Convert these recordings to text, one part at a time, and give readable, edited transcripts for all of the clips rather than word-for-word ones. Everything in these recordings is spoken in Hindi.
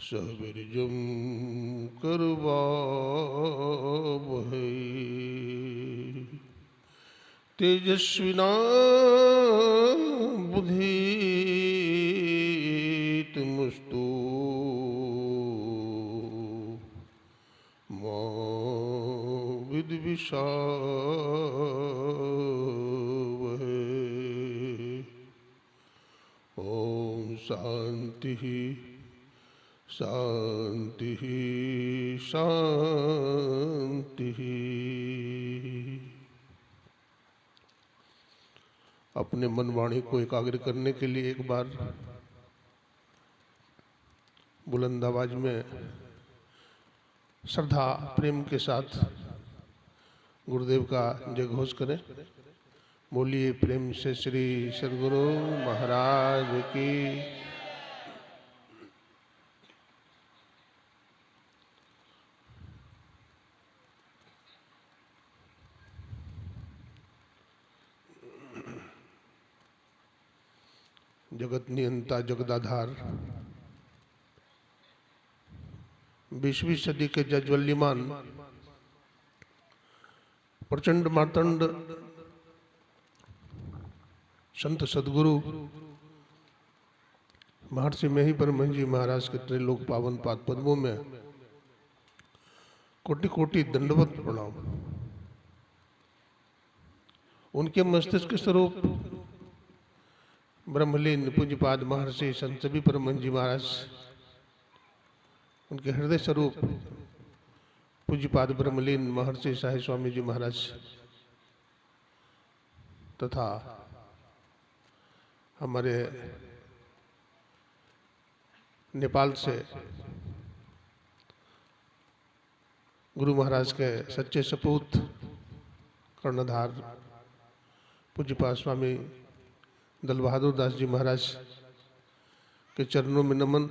सहबीर्यं करवावहै तेजस्विनावधीतमस्तु मा विद्विषावहै। ओम शांति शांति शांति। अपने मन वाणी को एकाग्र करने के लिए एक बार बुलंद आवाज में श्रद्धा प्रेम के साथ गुरुदेव का जय घोष करें। बोलिए प्रेम से श्री सद्गुरु महाराज की। जगत नियंता जगदाधार 20वीं सदी के जज्वल्यमान प्रचंड मार्तंड संत सदगुरु महर्षि मेही परमहंस जी महाराज के त्रैलोक पावन पाद पद्मों में कोटि कोटि दंडवत प्रणाम। उनके मस्तिष्क स्वरूप ब्रह्मलीन पूज्यपाद महर्षि संत सभी परमहंस जी महाराज, उनके हृदय स्वरूप पूज्यपाद ब्रह्मलीन महर्षि साहिब स्वामी जी महाराज तथा हमारे नेपाल से गुरु महाराज के सच्चे सपूत कर्णधार पूज्यपाद स्वामी दल बहादुर दास जी महाराज के चरणों में नमन।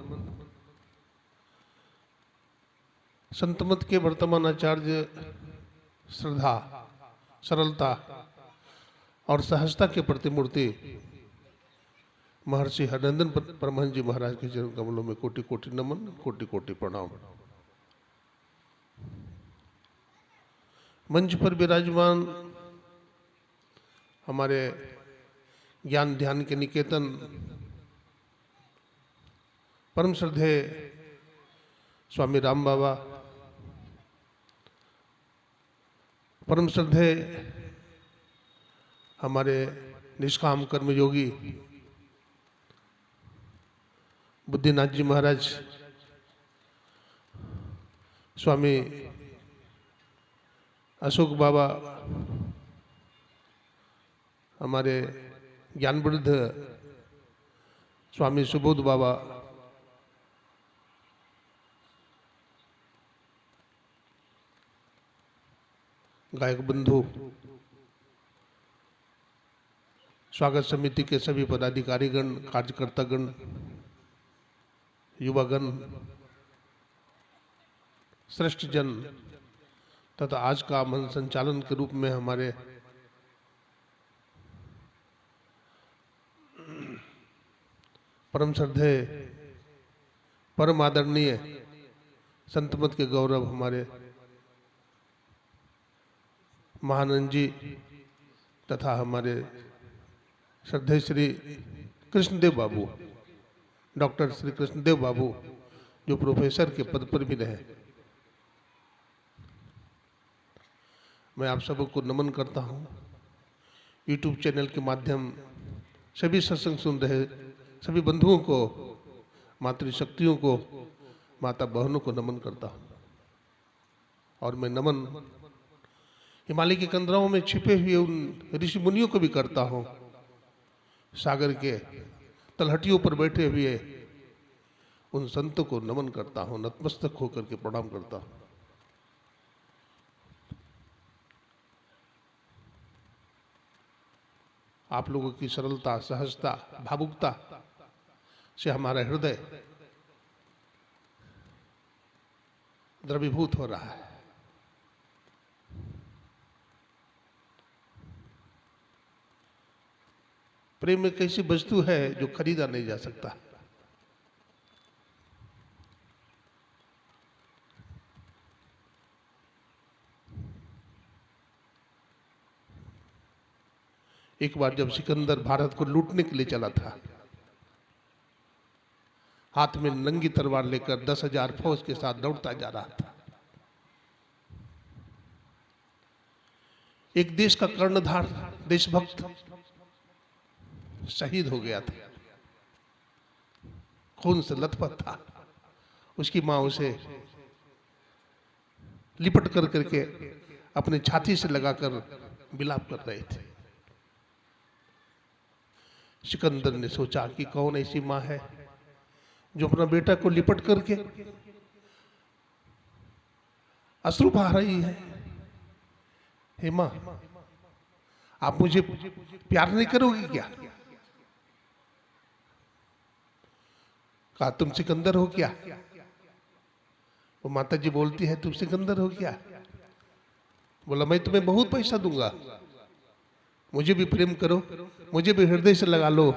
संतमत के वर्तमान आचार्य श्रद्धा, सरलता और सहजता के प्रतिमूर्ति महर्षि हरनंदन परमहंस जी महाराज के चरण कमलों में कोटि कोटि नमन, कोटि कोटि प्रणाम। मंच पर विराजमान हमारे ज्ञान ध्यान के निकेतन परम श्रद्धेय स्वामी राम बाबा, परम श्रद्धेय हमारे निष्काम कर्मयोगी बुद्धिनाथ जी महाराज, स्वामी अशोक बाबा, हमारे ज्ञान वृद्ध स्वामी सुबोध बाबा, गायक बंधु, स्वागत समिति के सभी पदाधिकारीगण, कार्यकर्तागण, युवागण, श्रेष्ठ जन तथा आज का मन संचालन के रूप में हमारे परम श्रद्धेय परम आदरणीय संतमत के गौरव हमारे महानंद जी तथा हमारे श्रद्धेय श्री कृष्णदेव बाबू, डॉक्टर श्री कृष्णदेव बाबू, जो प्रोफेसर के पद पर भी रहे। मैं आप सबको नमन करता हूँ। यूट्यूब चैनल के माध्यम सभी सत्संग सुन रहे सभी बंधुओं को, मातृशक्तियों को, माता बहनों को नमन करता हूँ। और मैं नमन हिमालय के कंदराओं में छिपे हुए उन ऋषि मुनियों को भी करता हूँ, सागर के तलहटियों पर बैठे हुए उन संतों को नमन करता हूँ, नतमस्तक होकर के प्रणाम करता हूँ। आप लोगों की सरलता, सहजता, भावुकता से हमारा हृदय द्रवीभूत हो रहा है। प्रेम एक ऐसी वस्तु है जो खरीदा नहीं जा सकता। एक बार जब सिकंदर भारत को लूटने के लिए चला था, हाथ में नंगी तलवार लेकर 10,000 फौज के साथ दौड़ता जा रहा था। एक देश का कर्णधार देशभक्त शहीद हो गया था, खून से लथपथ था। उसकी मां उसे लिपट कर करके अपने छाती से लगाकर विलाप कर रहे थे। सिकंदर ने सोचा कि कौन ऐसी मां है जो अपना बेटा को लिपट करके अश्रु बहा रही है। हे मां, आप मुझे प्यार नहीं करोगी क्या? कहा, तुम सिकंदर हो क्या? वो माता जी बोलती है, तुम सिकंदर हो क्या? बोला, मैं तुम्हें बहुत पैसा दूंगा, मुझे भी प्रेम करो, मुझे भी हृदय से लगा लो,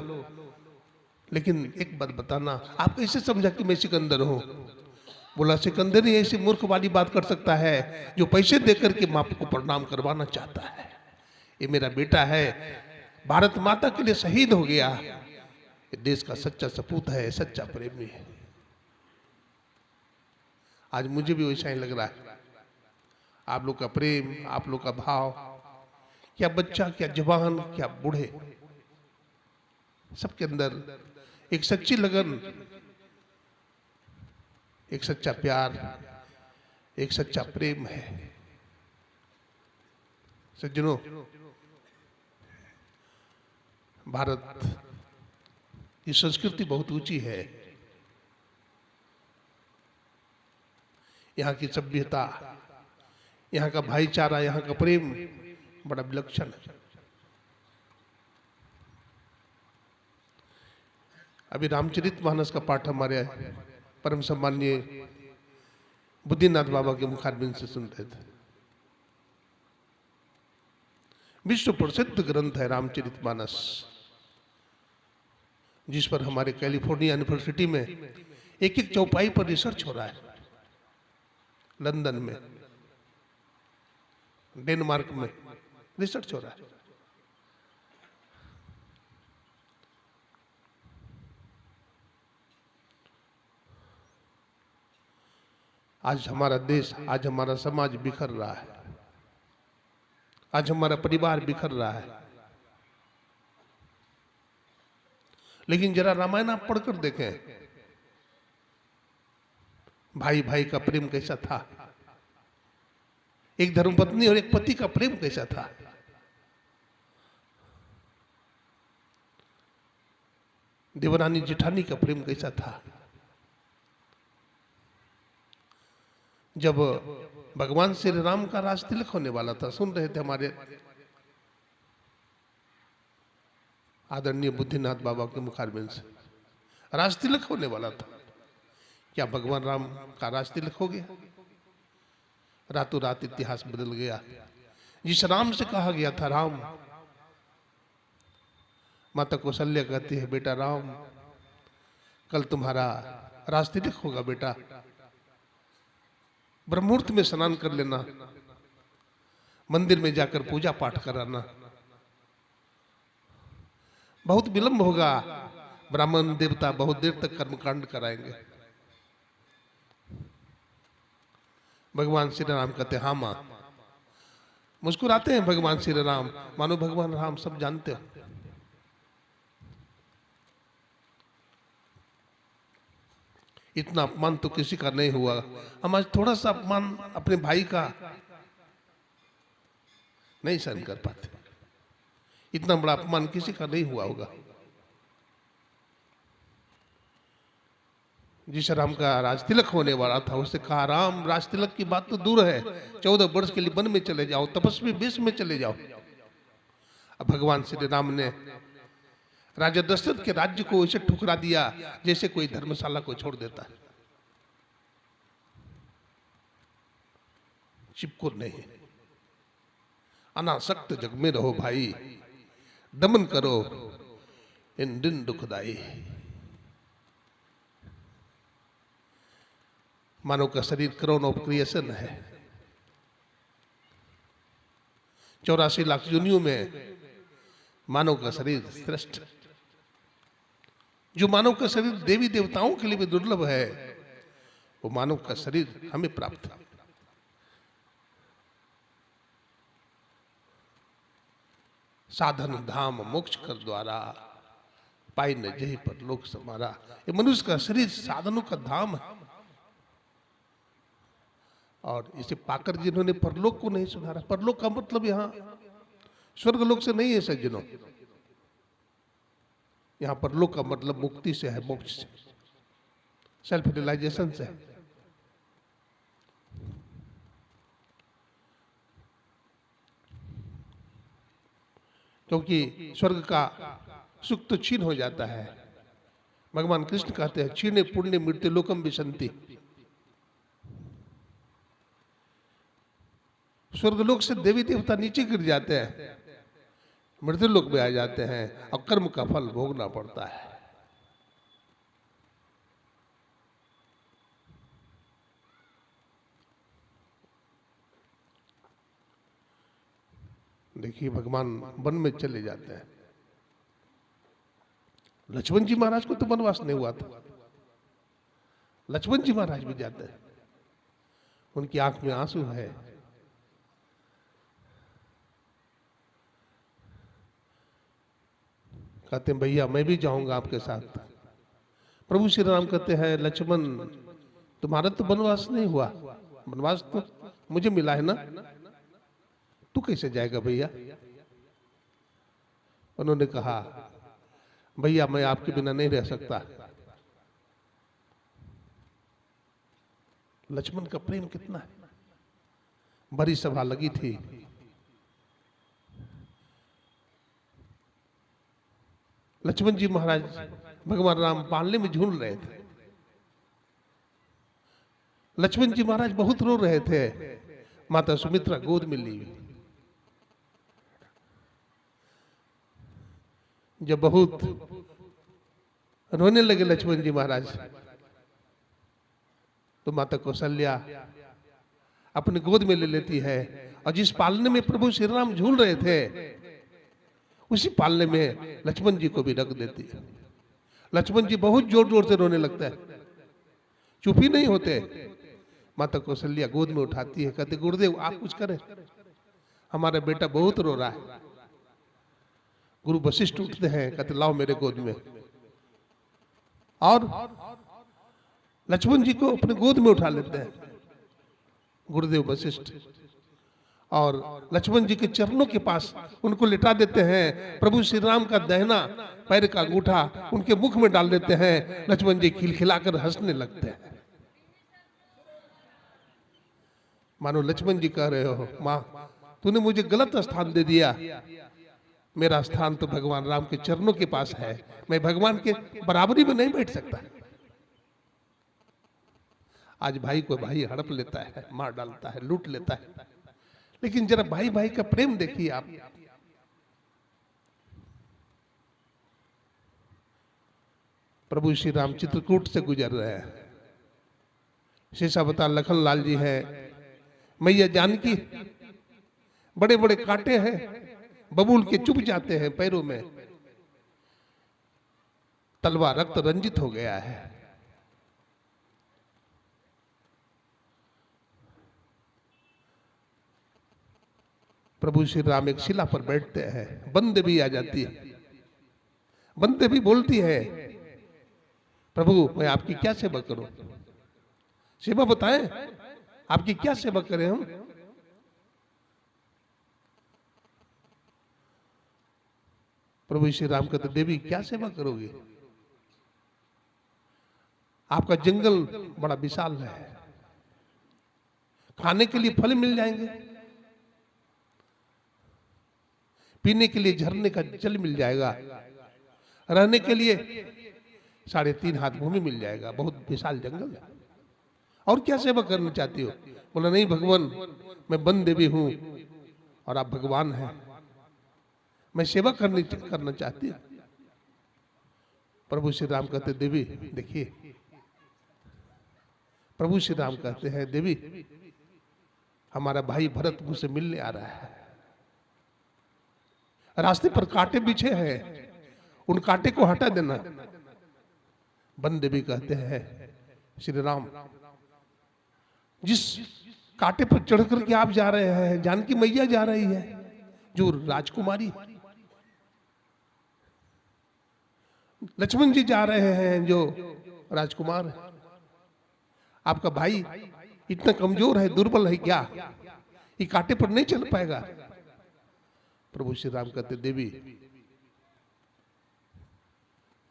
लेकिन एक बात बताना, आप कैसे समझा कि मैं सिकंदर हूं? बोला, सिकंदर ही ऐसी मूर्ख वाली बात कर सकता है जो पैसे देकर के मां को प्रणाम करवाना चाहता है। ये मेरा बेटा है, भारत माता के लिए शहीद हो गया, ये देश का सच्चा सपूत है, सच्चा प्रेमी है। आज मुझे भी वैसा ही लग रहा है। आप लोग का प्रेम, आप लोग का भाव, क्या बच्चा, क्या जवान, क्या बूढ़े, सबके अंदर एक सच्ची लगन, एक सच्चा प्यार, एक सच्चा प्रेम है। सज्जनों, भारत की संस्कृति बहुत ऊंची है। यहाँ की सभ्यता, यहाँ का भाईचारा, यहाँ का प्रेम बड़ा विलक्षण है। अभी रामचरितमानस का पाठ हमारे परम सम्माननीय बुद्धिनाथ बाबा के मुखारबिंद से सुन रहे थे। विश्व प्रसिद्ध ग्रंथ है रामचरितमानस, जिस पर हमारे कैलिफोर्निया यूनिवर्सिटी में एक एक चौपाई पर रिसर्च हो रहा है। लंदन में, डेनमार्क में रिसर्च हो रहा है। आज हमारा देश, आज हमारा समाज बिखर रहा है, आज हमारा परिवार बिखर रहा है। लेकिन जरा रामायण आप पढ़कर देखें, भाई भाई का प्रेम कैसा था, एक धर्मपत्नी और एक पति का प्रेम कैसा था। देवरानी जेठानी का प्रेम कैसा था। जब भगवान श्री राम का राज तिलक होने वाला था, सुन रहे थे हमारे आदरणीय बुद्धिनाथ बाबा के मुखारबिंद से, राज तिलक होने वाला था। क्या भगवान राम का राज तिलक हो गया? रातों रात इतिहास बदल गया। जिस राम से कहा गया था राम, माता कौशल्या कहती है, बेटा राम, कल तुम्हारा राज तिलक होगा बेटा, ब्रह्मुहूर्त में स्नान कर लेना, मंदिर में जाकर पूजा पाठ कराना। बहुत विलंब होगा, ब्राह्मण देवता बहुत देर तक कर्मकांड कराएंगे। भगवान श्री राम कहते, हाँ मां। मुस्कुराते हैं भगवान श्री राम, मानो भगवान राम सब जानते हो। इतना अपमान तो किसी का नहीं हुआ। हम आज थोड़ा सा अपमान अपने भाई का नहीं सहन कर पाते। इतना बड़ा अपमान किसी का नहीं हुआ होगा। जिस राम का राज तिलक होने वाला था, उससे कहा, राम राज तिलक की बात तो दूर है, 14 वर्ष के लिए वन में चले जाओ, तपस्वी वेश में चले जाओ। अब भगवान श्री राम ने राजा दशरथ के राज्य को ऐसे ठुकरा दिया जैसे कोई धर्मशाला को छोड़ देता है। चिपको नहीं, अनासक्त जग में रहो भाई, दमन करो इन दिन दुखदाई। मानव का शरीर क्राउन ऑफ क्रिएशन है। 84 लाख योनियों में मानव का शरीर श्रेष्ठ, जो मानव का शरीर देवी देवताओं के लिए भी दुर्लभ है, वो मानव का शरीर हमें प्राप्त है। साधन धाम मोक्ष कर द्वारा, पाई न जही पर लोक समारा। ये मनुष्य का शरीर साधनों का धाम है, और इसे पाकर जिन्होंने परलोक को नहीं सुधारा, परलोक का मतलब यहाँ स्वर्ग लोक से नहीं है सज्जनों, यहाँ परलोक का मतलब मुक्ति से है, मोक्ष से, सेल्फ रियलाइजेशन से है। क्योंकि स्वर्ग का सुख तो छीन हो जाता है। भगवान कृष्ण कहते हैं क्षीणे पुण्य मृत्यु लोकम विशंति, स्वर्गलोक से देवी देवता नीचे गिर जाते हैं, मृत्यु लोक में आ जाते हैं, और कर्म का फल भोगना पड़ता है। देखिए भगवान वन में चले जाते हैं, लक्ष्मण जी महाराज को तो वनवास नहीं हुआ था, लक्ष्मण जी महाराज भी जाते हैं, उनकी आंख में आंसू है। कहते हैं भैया मैं भी जाऊंगा आपके साथ। प्रभु श्री राम कहते हैं लक्ष्मण तुम्हारा तो वनवास नहीं हुआ, वनवास तो मुझे मिला है ना, तू कैसे जाएगा भैया। उन्होंने कहा भैया मैं आपके बिना नहीं रह सकता। लक्ष्मण का प्रेम कितना है। बड़ी सभा लगी थी, लक्ष्मण जी महाराज भगवान राम पालने में झूल रहे थे, लक्ष्मण जी महाराज बहुत रो रहे थे, माता सुमित्रा गोद में ली। जब बहुत रोने लगे लक्ष्मण जी महाराज, तो माता कौशल्या अपने गोद में ले लेती है, और जिस पालने में प्रभु श्री राम झूल रहे थे उसी पालने में लक्ष्मण जी को भी रख देती है। लक्ष्मण जी बहुत जोर जोर से रोने लगता है, चुप ही नहीं होते। माता कौशल्या गोद में उठाती है, कहते गुरुदेव आप कुछ करें, हमारा बेटा बहुत रो रहा है। गुरु वशिष्ठ उठते हैं, कहते लाओ मेरे गोद में, और लक्ष्मण जी को अपने गोद में उठा लेते हैं गुरुदेव वशिष्ठ, और लक्ष्मण जी के चरणों के पास उनको लिटा देते हैं। प्रभु श्री राम का दाहिना पैर का अंगूठा उनके मुख में डाल देते हैं। लक्ष्मण जी खिलखिलाकर हंसने लगते हैं, मानो लक्ष्मण जी कह रहे हो माँ तूने मुझे गलत स्थान दे दिया, मेरा स्थान तो भगवान राम के चरणों के पास है, मैं भगवान के बराबरी में नहीं बैठ सकता। आज भाई को भाई हड़प लेता है, मार डालता है, लूट लेता है, लेकिन जरा भाई भाई का प्रेम देखिए आप। प्रभु श्री राम चित्रकूट से गुजर रहे हैं, शेषावतार लखन लाल जी है, मैया जानकी, बड़े बड़े कांटे हैं, बबूल के चुभ जाते हैं पैरों में, तलवा रक्त रंजित हो गया है। प्रभु श्री राम एक शिला पर बैठते हैं, बंदे भी आ जाती है, बंदे भी बोलती है प्रभु मैं आपकी क्या सेवा करूं, सेवा बताएं आपकी क्या सेवा करें हम। प्रभु श्री राम कहते देवी क्या सेवा करोगे, आपका जंगल बड़ा विशाल है, खाने के लिए फल मिल जाएंगे, पीने के लिए झरने का जल मिल जाएगा, रहने के लिए 3.5 हाथ भूमि मिल जाएगा, बहुत विशाल जंगल है, और क्या सेवा करना चाहती हो। बोला नहीं भगवान मैं वन देवी हूं और आप भगवान हैं, मैं सेवा करना चाहती हूँ। प्रभु श्री राम कहते देवी देखिए, प्रभु श्री राम कहते हैं देवी हमारा भाई भरत मुझसे मिलने आ रहा है, रास्ते पर कांटे बिछे हैं, उन कांटे को हटा देना। वन देवी कहते हैं श्री राम, जिस कांटे पर चढ़ करके आप जा रहे हैं, जानकी मैया जा रही है जो राजकुमारी, लक्ष्मण जी जा रहे हैं जो राजकुमार है। आपका भाई इतना कमजोर है, दुर्बल है क्या, ये कांटे पर नहीं चल पाएगा? प्रभु श्री राम कहते देवी,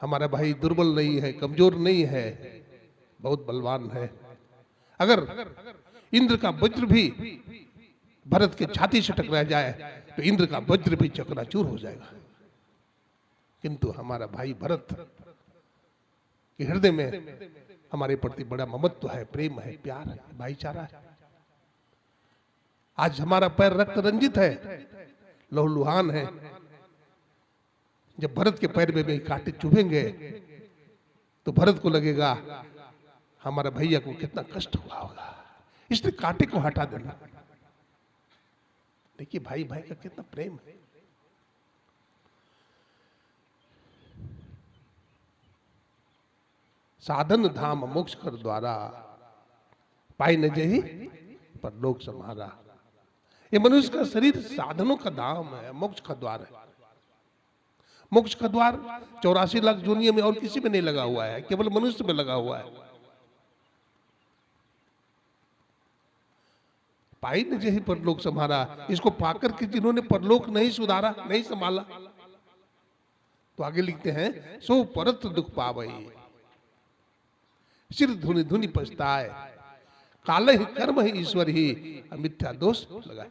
हमारा भाई दुर्बल नहीं है, कमजोर नहीं है, बहुत बलवान है। अगर इंद्र का वज्र भी भरत के छाती से टकरा जाए तो इंद्र का वज्र भी चकनाचूर हो जाएगा, किंतु हमारा भाई भरत के हृदय में हमारे प्रति बड़ा ममत्व है, प्रेम है, प्यार है, भाईचारा है। आज हमारा पैर रक्त रंजित है, लहूलुहान है। जब भरत के पैर में कांटे चुभेंगे तो भरत को लगेगा हमारा भैया को कितना कष्ट हुआ होगा, इसलिए कांटे को हटा देना। देखिए भाई भाई का कितना प्रेम है। साधन धाम मोक्ष कर द्वारा, पाई न जही पर लोक सम्हारा। ये मनुष्य का शरीर साधनों का धाम है, मोक्ष का द्वार है। मोक्ष का द्वार 84 लाख दुनिया में और किसी में नहीं लगा हुआ है, केवल मनुष्य में लगा हुआ है। पाई न जही परलोक सम्हारा, इसको पाकर के जिन्होंने परलोक नहीं सुधारा, नहीं संभाला, तो आगे लिखते हैं सो परत दुख पावई, सिर धुनि धुनि पछताए, काल ही कर्म ही ईश्वर ही, मिथ्या दोष लगाए।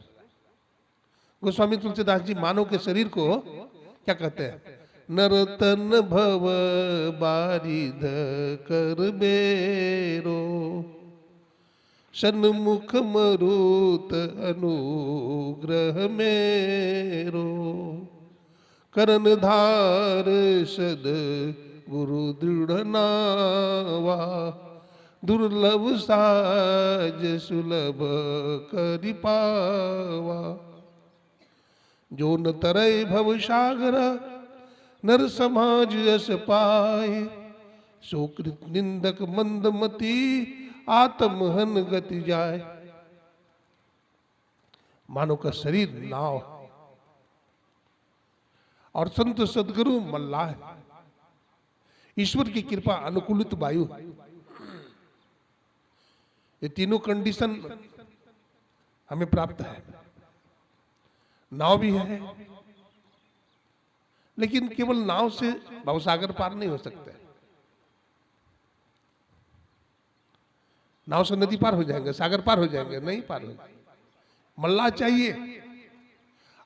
गोस्वामी तुलसीदास जी मानव के शरीर को क्या कहते हैं? नरतन भव बारिध कर बेरो, सन्मुख मरुत अनुग्रह मेरो, करण धार सद गुरु दृढ़ नावा, दुर्लभ साज सुलभ करि पावा। जो न तरय भव सागर नर समाज यस पाए, सो कृत निंदक मंदमती आत्महन गति जाए। मानव का शरीर नाव और संत सदगुरु मल्लाह है। ईश्वर की कृपा अनुकूलित वायु, ये तीनों कंडीशन हमें प्राप्त है। नाव भी है, लेकिन केवल नाव से भवसागर पार नहीं हो सकते। नाव से नदी पार हो जाएंगे, सागर पार हो जाएंगे, नहीं पार हो। मल्लाह चाहिए,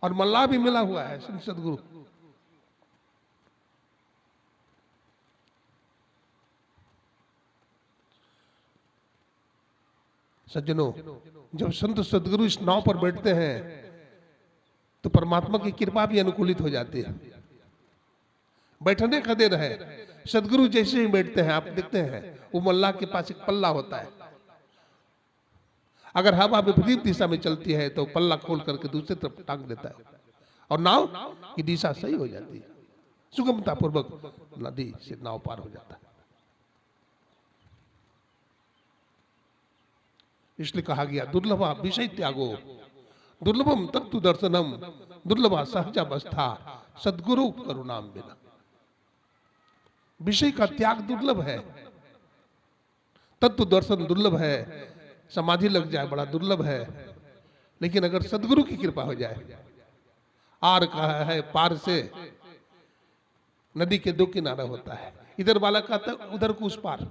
और मल्लाह भी मिला हुआ है संत सदगुरु। सज्जनों, जब संत सदगुरु इस नाव पर बैठते हैं तो परमात्मा की कृपा भी अनुकूलित हो जाती है। बैठने का देर है, सदगुरु जैसे ही बैठते हैं आप देखते हैं वो मल्लाह के पास एक पल्ला होता है। अगर हवा विपरीत दिशा में चलती है तो पल्ला खोल करके दूसरी तरफ टांग देता है और नाव की दिशा सही हो जाती है। सुगमता पूर्वक नदी से नाव पार हो जाता है। इसलिए कहा गया दुर्लभा विषय त्यागो, दुर्लभम तत्व दर्शनम, दुर्लभा सहजावस्था, सद्गुरु करुणाम बिना। विषय का त्याग दुर्लभ है, तत्व दर्शन दुर्लभ है, समाधि लग जाए बड़ा दुर्लभ है। लेकिन अगर सदगुरु की कृपा हो जाए, आर कहा है पार से नदी के दो किनारा होता है। इधर वाला कहता है उधर को उस पार,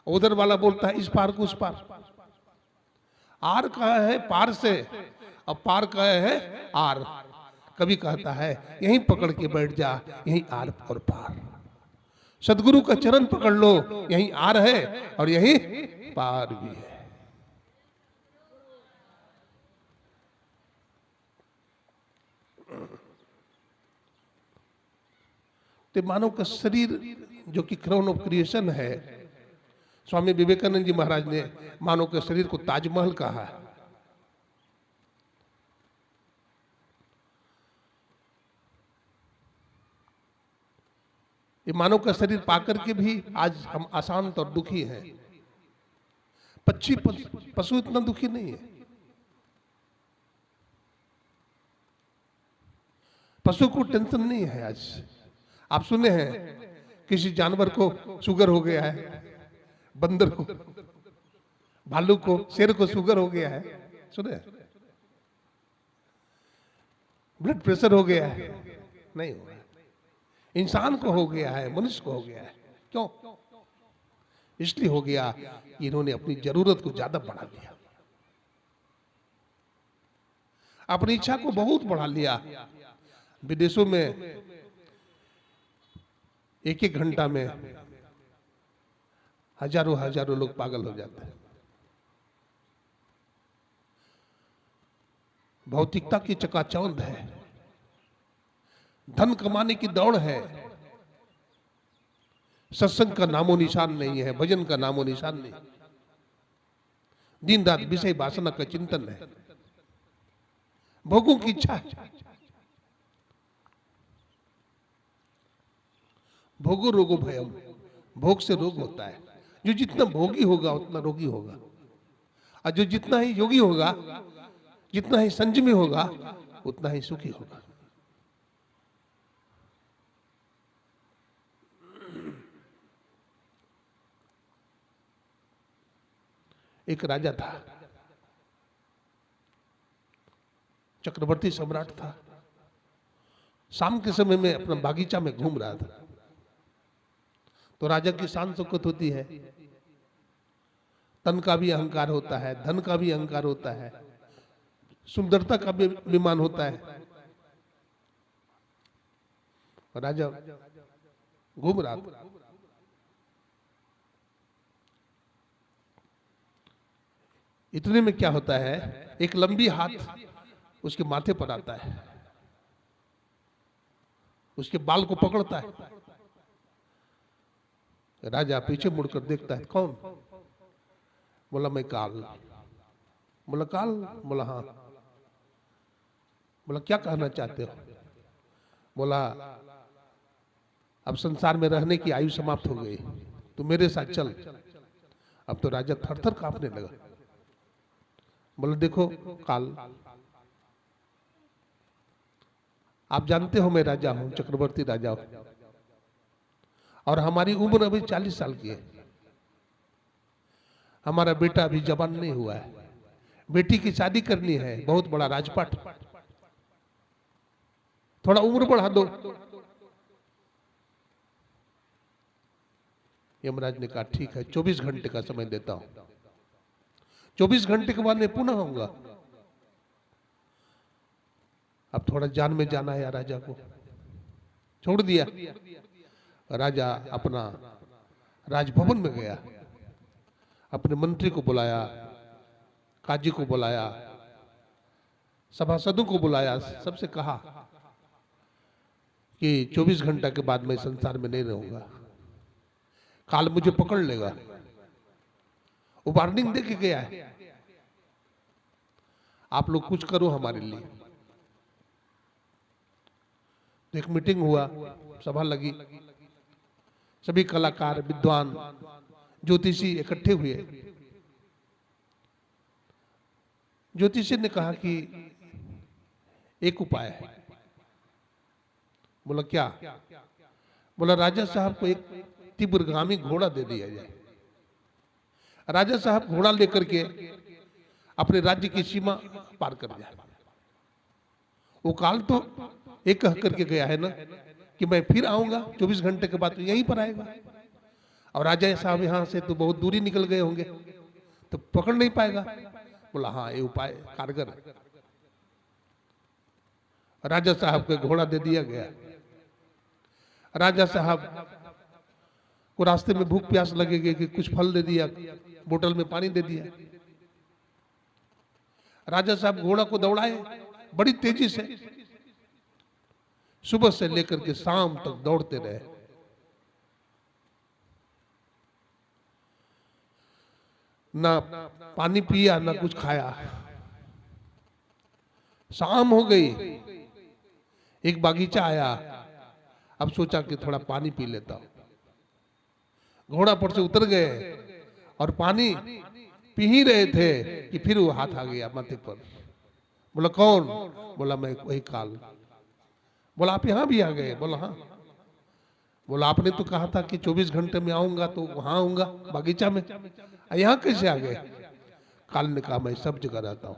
उधर वाला बोलता है इस पार को उस पार। आर कहा है पार से, अब पार कहा है आर। कभी कहता है यहीं पकड़ के बैठ जा, यहीं आर और पार। सदगुरु का चरण पकड़ लो, यहीं आर है और यहीं पार भी है। तो मानव का शरीर जो कि क्राउन ऑफ क्रिएशन है, स्वामी विवेकानंद जी महाराज ने मानव के शरीर को ताजमहल कहा है। ये मानव का शरीर पाकर के भी आज हम अशांत और दुखी हैं। पशु इतना दुखी नहीं है। पशु को टेंशन नहीं है। आज आप सुने हैं किसी जानवर को शुगर हो गया है, बंदर को, भालू को, शेर को शुगर हो गया है, सुने? ब्लड प्रेशर हो गया है, नहीं हुआ। इंसान को हो गया है, मनुष्य को हो गया है। क्यों? इसलिए हो गया कि इन्होंने अपनी जरूरत को ज्यादा बढ़ा लिया, अपनी इच्छा को बहुत बढ़ा लिया। विदेशों में एक एक घंटा में हजारों हजारों लोग पागल हो जाते हैं। भौतिकता की चकाचौंध है, धन कमाने की दौड़ है, सत्संग का नामो निशान नहीं है, भजन का नामो निशान नहीं, दिन रात विषय वासना का चिंतन है, भोगों की इच्छा है। भोगो रोगो भयम, भोग से रोग होता है। जो जितना भोगी होगा उतना रोगी होगा, और जो जितना ही योगी होगा, जितना ही संयमी होगा, उतना ही सुखी होगा। एक राजा था, चक्रवर्ती सम्राट था। शाम के समय में अपना बागीचा में घूम रहा था, तो राजा की शान शौकत होती है, तन का भी अहंकार होता है, धन का भी अहंकार होता है, सुंदरता का भी विमान होता है। राजा घूम रहा था, इतने में क्या होता है, एक लंबी हाथ उसके माथे पर आता है, उसके बाल को पकड़ता है। राजा पीछे मुड़कर देखता है, कौन? बोला मैं काल। बोला काल? बोला हाँ। बोला क्या कहना चाहते हो? बोला अब संसार में रहने की आयु समाप्त हो गई, तू मेरे साथ चल। अब तो राजा थर थर कांपने लगा। बोला देखो काल, आप जानते हो मैं राजा हूं, चक्रवर्ती राजा हूं, और हमारी उम्र अभी 40 साल की है। हमारा बेटा अभी जवान नहीं हुआ है, बेटी की शादी करनी है, बहुत बड़ा राजपाट, थोड़ा उम्र बढ़ा दो। यमराज ने कहा ठीक है, 24 घंटे का समय देता हूं, 24 घंटे के बाद मैं पुनः आऊंगा। अब थोड़ा जान में जाना है राजा को, छोड़ दिया। राजा अपना राजभवन में गया, अपने मंत्री को बुलाया, काजी को बुलाया, सभासदों को बुलाया, सबसे कहा कि 24 घंटा के बाद मैं संसार में नहीं रहूंगा, काल मुझे पकड़ लेगा। वो वार्निंग दे के गया है, आप लोग कुछ करो हमारे लिए। तो एक मीटिंग हुआ, सभा लगी, सभी कलाकार, विद्वान, ज्योतिषी इकट्ठे हुए। ज्योतिषी ने कहा कि एक उपाय है। बोला क्या? बोला राजा साहब को एक तीव्रगामी घोड़ा दे दिया जाए, राजा साहब घोड़ा लेकर के अपने राज्य की सीमा पार कर जाए। वो काल तो एक कह करके गया है ना कि मैं फिर आऊंगा 24 घंटे के बाद, तो यहीं पर आएगा, और राजा साहब यहाँ से तो बहुत दूरी निकल गए होंगे, तो पकड़ नहीं पाएगा। बोला हाँ ये उपाय कारगर है। राजा साहब को घोड़ा दे दिया गया। राजा साहब को रास्ते में भूख प्यास लगेगी कि कुछ फल दे दिया, बोतल में पानी दे दिया। राजा साहब घोड़ा को दौड़ाए बड़ी तेजी से, सुबह से लेकर के शाम तक दौड़ते रहे। ना पानी पिया ना कुछ खाया। शाम हो गई, एक बागीचा आया, अब सोचा कि थोड़ा पानी पी लेता हूं। घोड़ा पर से उतर गए और पानी पी ही रहे थे कि फिर वो हाथ आ गया माथे पर। बोला कौन? बोला मैं वही काल। बोला आप यहां भी आ गए? बोला हाँ। बोला आपने तो कहा था कि 24 घंटे में आऊंगा, तो वहां आऊंगा बागीचा में, यहां कैसे आ गए? काल ने कहा मैं सब जगह रहता हूं,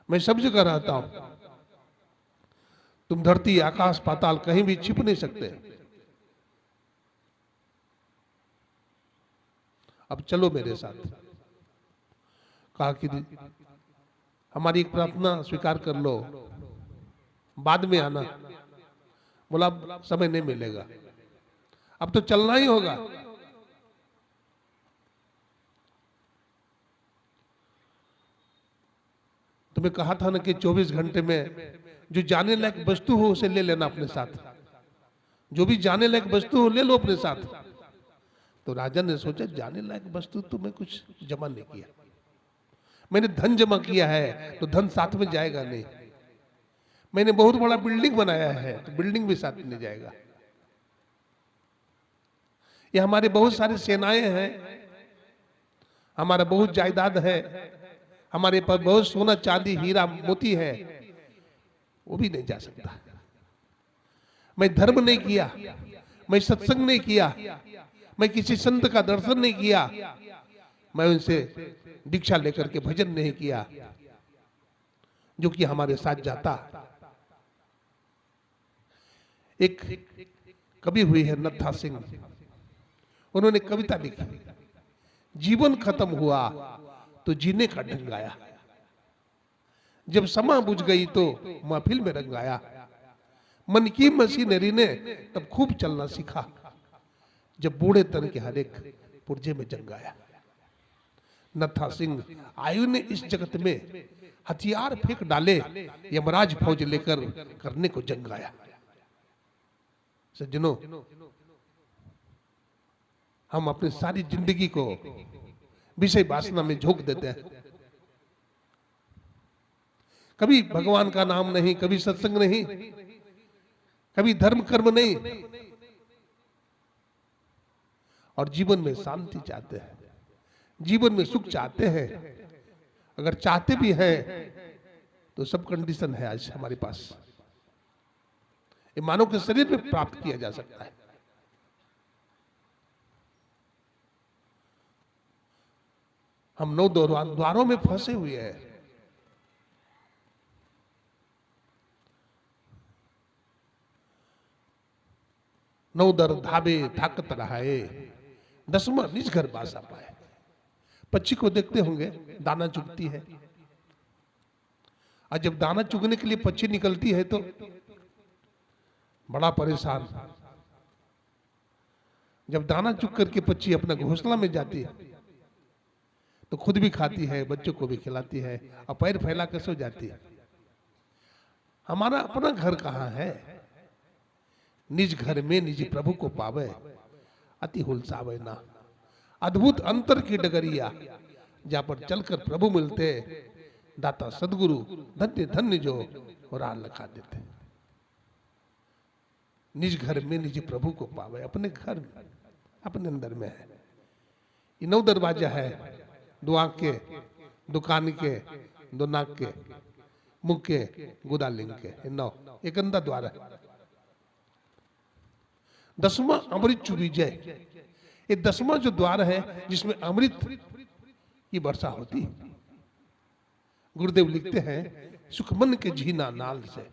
मैं सब जगह रहता हूं, तुम धरती आकाश पाताल कहीं भी छिप नहीं सकते, अब चलो मेरे साथ। कहा कि हमारी एक प्रार्थना स्वीकार कर लो, बाद में आना। बोला अब समय नहीं मिलेगा, अब तो चलना ही होगा। तुम्हें कहा था ना कि 24 घंटे में जो जाने लायक वस्तु हो उसे ले लेना अपने साथ, जो भी जाने लायक वस्तु हो ले लो अपने साथ। तो राजा ने सोचा जाने लायक वस्तु तो मैं कुछ जमा नहीं किया, मैंने धन जमा किया है तो धन साथ में जाएगा नहीं, मैंने बहुत बड़ा बिल्डिंग बनाया है तो बिल्डिंग भी साथ में जाएगा, ये हमारे बहुत सारे सेनाएं हैं, हमारा बहुत जायदाद है, हमारे पास बहुत सोना चांदी हीरा मोती है, वो भी नहीं जा सकता। मैं धर्म नहीं किया, मैं सत्संग नहीं किया, मैं किसी संत का दर्शन नहीं किया, मैं उनसे दीक्षा लेकर के भजन नहीं किया जो कि हमारे साथ जाता। एक कवि हुई है नत्था सिंह, उन्होंने कविता लिखी, जीवन खत्म हुआ तो जीने का ढंग आया, जब समा बुझ गई तो महफिल में रंग आया, मन की मशीनरी ने तब खूब चलना सीखा, जब बूढ़े तन के हर एक पुर्जे में जंग आया। नत्था सिंह आयु ने इस जगत में हथियार फेंक डाले, यमराज फौज लेकर करने को जंग आया। सज्जनों, हम अपनी सारी जिंदगी को विषय वासना में झोंक देते हैं, कभी भगवान का नाम नहीं, कभी सत्संग नहीं, कभी धर्म कर्म नहीं, और जीवन में शांति चाहते हैं, जीवन में सुख चाहते हैं। अगर चाहते भी हैं तो सब कंडीशन है आज हमारे पास, ये मानव के शरीर में प्राप्त किया जा सकता है। हम 9 द्वारों में फंसे हुए हैं, नौ दर धाबे ताकत रहाए, 10वां निज घर बासा पाए। पक्षी को देखते होंगे, दाना चुगती है, और जब दाना चुगने के लिए पक्षी निकलती है तो बड़ा परेशान, जब दाना चुग करके पक्षी अपना घोंसला में जाती है तो खुद भी खाती है, बच्चों को भी खिलाती है, और पैर फैला कर सो जाती है। हमारा अपना घर कहाँ है? निज घर में निज प्रभु को पावे, अति हुलसावे ना। अद्भुत अंतर की डगरिया, जहां पर चलकर प्रभु मिलते, दाता सदगुरु धन्य धन्य जो राह लखा देते। निज घर में निज प्रभु को पावे, अपने घर में, अपने अंदर में है। ये 9 दरवाजा है, 2 आंख के, 2 कान के, 2 नाक के, मुख के, गुदा लिंग के, 9, एक अंधा द्वार है। 10वां अमृत चुबीजय, ये 10वां जो द्वार है जिसमें अमृत की वर्षा होती है। गुरुदेव लिखते हैं, सुखमन के झीना नाल से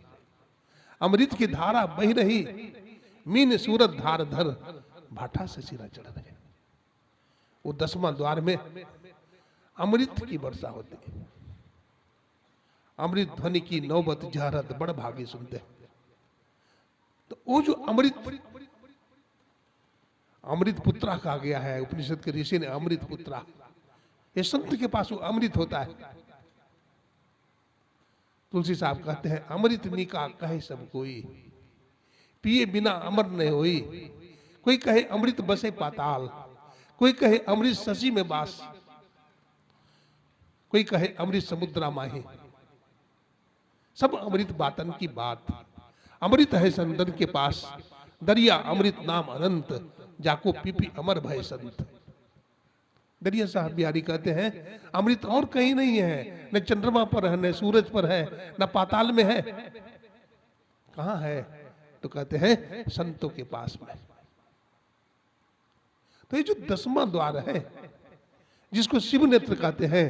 अमृत की धारा बह रही, मीन सूरत धार धर भाटा से सिरा चढ़ रहे। वो 10वां द्वार में अमृत की वर्षा होती है। अमृत ध्वनि की नौबत जहरत बड़ भागी सुनते। तो वो जो अमृत पुत्रा कहा गया है, उपनिषद के ऋषि ने अमृत पुत्रा, ये संत के पास वो अमृत होता है। तुलसी साहब कहते हैं, अमृत निका कहे सब कोई, पिए बिना अमर नहीं होई। कोई कहे अमृत बसे पाताल, कोई कहे अमृत शशि में बास, कोई कहे अमृत समुद्रा माही। सब अमृत बातन की बात, अमृत है संतन के पास, दरिया अमृत नाम अनंत, जाको पीपी अमर भय संत। दरिया साहब बिहारी कहते हैं अमृत और कहीं नहीं है, न चंद्रमा पर है, न सूरज पर है, न पाताल में है। कहां है? तो कहते हैं संतों के पास में। तो ये जो 10वां द्वार है, जिसको शिव नेत्र कहते हैं,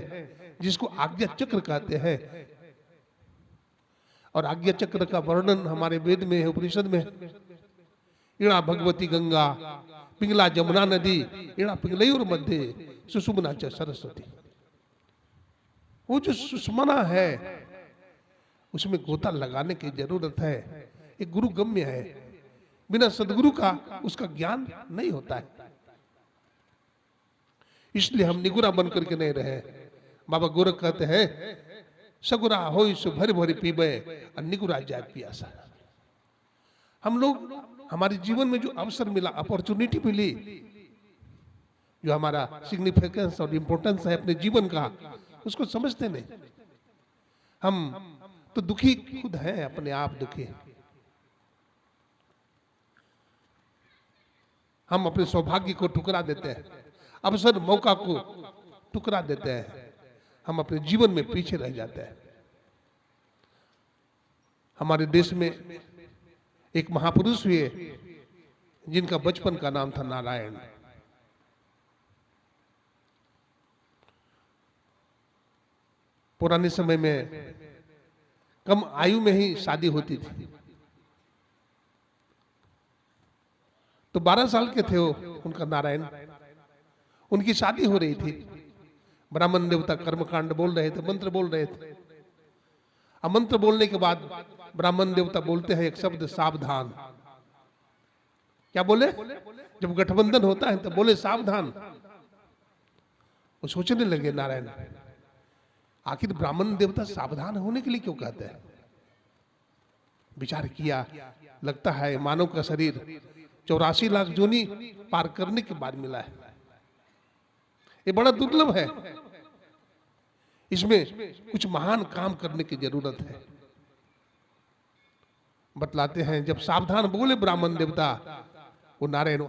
जिसको आज्ञा चक्र कहते हैं, और आज्ञा चक्र का वर्णन हमारे वेद में है, उपनिषद में है। इड़ा भगवती गंगा, पिंगला जमुना नदी, इड़ा पिंगलई और मध्य सुषुम्ना च सरस्वती। वो जो सुषुम्ना है उसमें गोता लगाने की जरूरत है। एक गुरु गम्य है, बिना सदगुरु का उसका ज्ञान नहीं होता है। इसलिए हम निगुरा बन करके नहीं रहे। बाबा गोरख कहते हैं सगुरा हो सो भरी भरी पीबे और निगुरा जाए पियासा। हम लोग, हमारे जीवन में जो अवसर मिला, अपॉर्चुनिटी मिली, जो हमारा सिग्निफिकेंस और इंपॉर्टेंस है अपने जीवन का, उसको समझते नहीं। हम तो दुखी खुद हैं, अपने आप दुखी। हम अपने सौभाग्य को ठुकरा देते हैं, अवसर मौका को ठुकरा देते हैं, हम अपने जीवन में पीछे रह जाते हैं। हमारे देश में एक महापुरुष हुए जिनका बचपन का नाम था नारायण। पुराने समय में कम आयु में ही शादी होती थी। तो 12 साल के थे वो, उनका नारायण। उनकी शादी हो रही थी, ब्राह्मण देवता कर्मकांड बोल रहे थे, मंत्र बोल रहे थे। अब मंत्र बोलने के बाद ब्राह्मण देवता बोलते हैं एक शब्द, सावधान। क्या बोले? जब गठबंधन होता है तो बोले सावधान। वो सोचने लगे नारायण, आखिर ब्राह्मण देवता सावधान होने के लिए क्यों कहते हैं? विचार किया, लगता है मानव का शरीर 84 लाख जोनी पार करने के बाद मिला है। ये बड़ा दुर्लभ है, इसमें कुछ महान काम करने की जरूरत है। बतलाते हैं जब सावधान बोले ब्राह्मण देवता, वो नारायण